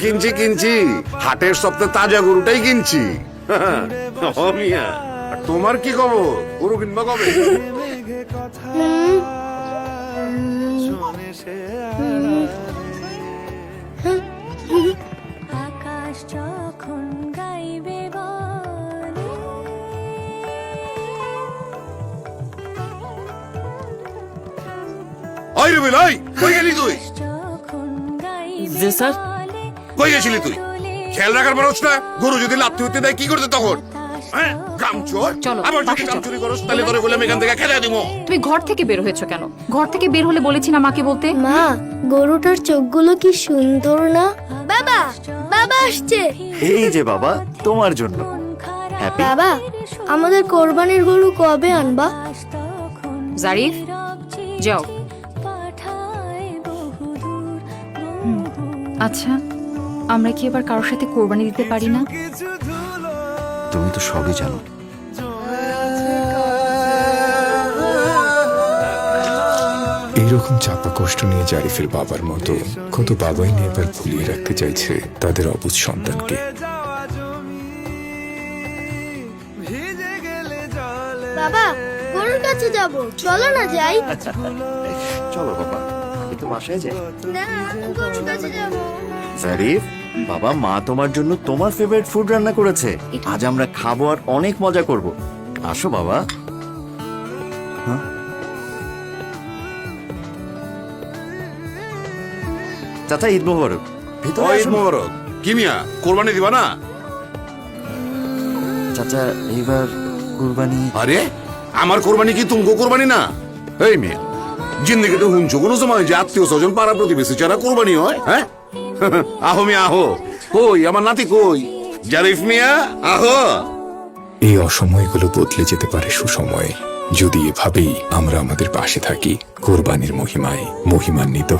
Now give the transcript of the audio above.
কিনছি কিনছি, হাটের সপ্তাহে তাজা গরুটাই কিনছি। ও মিয়া, আর তোমার কি খবর? গরু কিনবা কবে? আকাশ যখন গাইবে বলে ওই রুবেল, ওই কই গেলি তুই? যখন গাইবে জি স্যার। বলে কই গেছিলি তুই? খেয়াল রাখার মানুষ না, গরু যদি লাত্তি হতে দেয় কি করতে তখন? হ্যাঁ, কামচোর। চলো, আবার যদি বাসায় কাম চলো। চুরি করস তাহলে তোরে বলে আমি এখান থেকে খেলা দিব। তুমি ঘর থেকে বের হয়েছো কেন? ঘর থেকে বের হলে বলেছি না মাকে বলতে? মা, গরুটার চোখগুলো কি সুন্দর না? বাবা, বাবা আসছে। এই যে বাবা, তোমার জন্য। হ্যাপি? বাবা, আমাদের কোরবানির গরু কবে আনবা? জারিফ, যাও। আচ্ছা, আমরা কি এবার কারোর সাথে কোরবানি দিতে পারি না? তুমি তো সবই জানো। এইরকম চাপা কষ্ট নিয়ে জারিফের বাবার মতো কত বাবাই নিয়ে এবার ভুলিয়ে রাখতে চাইছে তাদের অবুঝ সন্তানকে। বাবা, গরুর কাছে যাব, চলো না যাই। চলো বাবা, একটু বাসায় যাই। না, গরুর কাছে যাব। জারিফ, বাবা, মা তোমার জন্য তোমার ফেভারিট ফুড রান্না করেছে। আজ আমরা খাবো আর অনেক মজা করব। আসো বাবা। হ্যাঁ? চাচা, ঈদ মোবারক। ভিতরে ওই আসুন। মোবারক। কি মিয়া, কোরবানি দিবা না? চাচা, এইবার কুরবানি। আরে আমার কোরবানি কি তুমি কোরবানি না? এই মেয়ে, জিন্দিগিতে হুঁচো কোনো সময় যে আত্মীয় স্বজন পাড়া প্রতিবেশী ছাড়া কোরবানি হয়? হ্যাঁ, আহো মিয়া আহো। কই আমার নাতি কই? জারিফ মিয়া আহো। এই অসময়গুলো বদলে যেতে পারে সুসময়ে যদি এভাবেই আমরা আমাদের পাশে থাকি কোরবানির মহিমায় মহিমান্বিত।